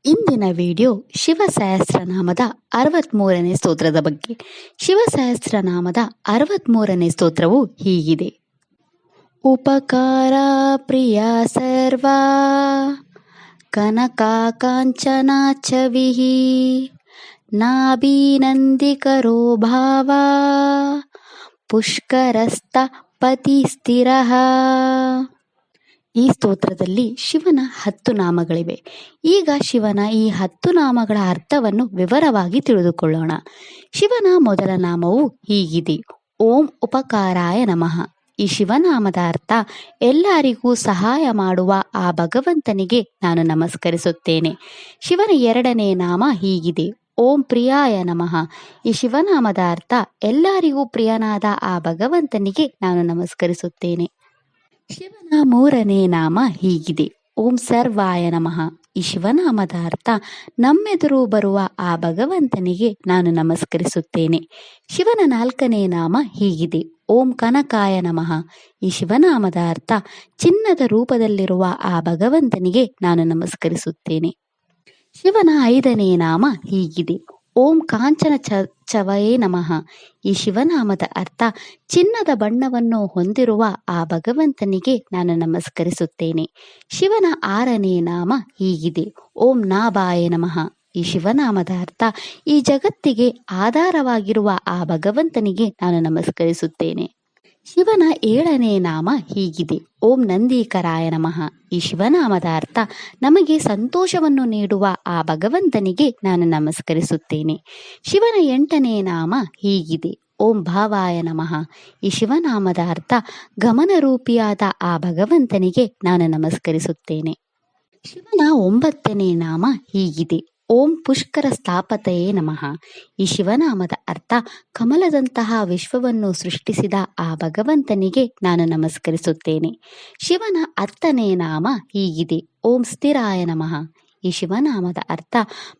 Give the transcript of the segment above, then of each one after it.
ಇಂದಿನ ವಿಡಿಯೋ ಶಿವಸಹಸ್ರನಾಮದ 63ನೇ ಸ್ತೋತ್ರದ ಬಗ್ಗೆ. ಶಿವಸಹಸ್ರನಾಮದ 63ನೇ ಸ್ತೋತ್ರವು ಹೀಗಿದೆ. ಉಪಕಾರ ಪ್ರಿಯ ಸರ್ವಾ ಕನಕಾ ಕಾಂಚನಾ ಛವಿಃ ನಾಭಿನಂದಿಕರೋ ಭಾವ ಪುಷ್ಕರಸ್ಥ ಪತಿ ಸ್ಥಿರಃ. ಈ ಸ್ತೋತ್ರದಲ್ಲಿ ಶಿವನ 10 ನಾಮಗಳಿವೆ. ಈಗ ಶಿವನ ಈ 10 ನಾಮಗಳ ಅರ್ಥವನ್ನು ವಿವರವಾಗಿ ತಿಳಿದುಕೊಳ್ಳೋಣ. ಶಿವನ ಮೊದಲ ನಾಮವು ಹೀಗಿದೆ: ಓಂ ಉಪಕಾರಾಯ ನಮಃ. ಈ ಶಿವನಾಮದ ಅರ್ಥ ಎಲ್ಲರಿಗೂ ಸಹಾಯ ಮಾಡುವ ಆ ಭಗವಂತನಿಗೆ ನಾನು ನಮಸ್ಕರಿಸುತ್ತೇನೆ. ಶಿವನ ಎರಡನೇ ನಾಮ ಹೀಗಿದೆ: ಓಂ ಪ್ರಿಯಾಯ ನಮಃ. ಈ ಶಿವನಾಮದ ಅರ್ಥ ಎಲ್ಲರಿಗೂ ಪ್ರಿಯನಾದ ಆ ಭಗವಂತನಿಗೆ ನಾನು ನಮಸ್ಕರಿಸುತ್ತೇನೆ. ಶಿವನ ಮೂರನೇ ನಾಮ ಹೀಗಿದೆ: ಓಂ ಸರ್ವಾಯ ನಮಃ. ಈ ಶಿವನಾಮದ ಅರ್ಥ ನಮ್ಮೆದುರು ಬರುವ ಆ ಭಗವಂತನಿಗೆ ನಾನು ನಮಸ್ಕರಿಸುತ್ತೇನೆ. ಶಿವನ ನಾಲ್ಕನೇ ನಾಮ ಹೀಗಿದೆ: ಓಂ ಕನಕಾಯ ನಮಃ. ಈ ಶಿವನಾಮದ ಅರ್ಥ ಚಿನ್ನದ ರೂಪದಲ್ಲಿರುವ ಆ ಭಗವಂತನಿಗೆ ನಾನು ನಮಸ್ಕರಿಸುತ್ತೇನೆ. ಶಿವನ 5ನೇ ನಾಮ ಹೀಗಿದೆ: ಓಂ ಕಾಂಚನ ಛವಯೇ ನಮಃ. ಈ ಶಿವನಾಮದ ಅರ್ಥ ಚಿನ್ನದ ಬಣ್ಣವನ್ನು ಹೊಂದಿರುವ ಆ ಭಗವಂತನಿಗೆ ನಾನು ನಮಸ್ಕರಿಸುತ್ತೇನೆ. ಶಿವನ 6ನೇ ನಾಮ ಹೀಗಿದೆ: ಓಂ ನಾಭಾಯ ನಮಃ. ಈ ಶಿವನಾಮದ ಅರ್ಥ ಈ ಜಗತ್ತಿಗೆ ಆಧಾರವಾಗಿರುವ ಆ ಭಗವಂತನಿಗೆ ನಾನು ನಮಸ್ಕರಿಸುತ್ತೇನೆ. ಶಿವನ 7ನೇ ನಾಮ ಹೀಗಿದೆ: ಓಂ ನಂದೀಕರಾಯ ನಮಃ. ಈ ಶಿವನಾಮದ ಅರ್ಥ ನಮಗೆ ಸಂತೋಷವನ್ನು ನೀಡುವ ಆ ಭಗವಂತನಿಗೆ ನಾನು ನಮಸ್ಕರಿಸುತ್ತೇನೆ. ಶಿವನ 8ನೇ ನಾಮ ಹೀಗಿದೆ: ಓಂ ಭಾವಾಯ ನಮಃ. ಈ ಶಿವನಾಮದ ಅರ್ಥ ಗಮನರೂಪಿಯಾದ ಆ ಭಗವಂತನಿಗೆ ನಾನು ನಮಸ್ಕರಿಸುತ್ತೇನೆ. ಶಿವನ 9ನೇ ನಾಮ ಹೀಗಿದೆ: ಓಂ ಪುಷ್ಕರ ಸ್ಥಾಪತಯೇ ನಮಃ. ಈ ಶಿವನಾಮದ ಅರ್ಥ ಕಮಲದಂತಹ ವಿಶ್ವವನ್ನು ಸೃಷ್ಟಿಸಿದ ಆ ಭಗವಂತನಿಗೆ ನಾನು ನಮಸ್ಕರಿಸುತ್ತೇನೆ. ಶಿವನ 10ನೇ ನಾಮ ಹೀಗಿದೆ: ಓಂ ಸ್ಥಿರಾಯ ನಮಃ. ಈ ಶಿವನಾಮದ ಅರ್ಥ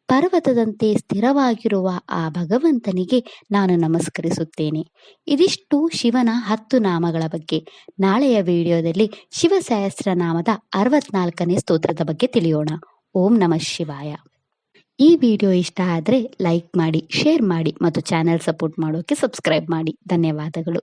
ಪರ್ವತದಂತೆ ಸ್ಥಿರವಾಗಿರುವ ಆ ಭಗವಂತನಿಗೆ ನಾನು ನಮಸ್ಕರಿಸುತ್ತೇನೆ. ಇದಿಷ್ಟು ಶಿವನ 10 ನಾಮಗಳ ಬಗ್ಗೆ. ನಾಳೆಯ ವಿಡಿಯೋದಲ್ಲಿ ಶಿವಸಹಸ್ರನಾಮದ 64ನೇ ಸ್ತೋತ್ರದ ಬಗ್ಗೆ ತಿಳಿಯೋಣ. ಓಂ ನಮಃ ಶಿವಾಯ. ಈ ವಿಡಿಯೋ ಇಷ್ಟ ಆದರೆ ಲೈಕ್ ಮಾಡಿ, ಶೇರ್ ಮಾಡಿ ಮತ್ತು ಚಾನೆಲ್ ಸಪೋರ್ಟ್ ಮಾಡೋಕೆ ಸಬ್ಸ್ಕ್ರೈಬ್ ಮಾಡಿ. ಧನ್ಯವಾದಗಳು.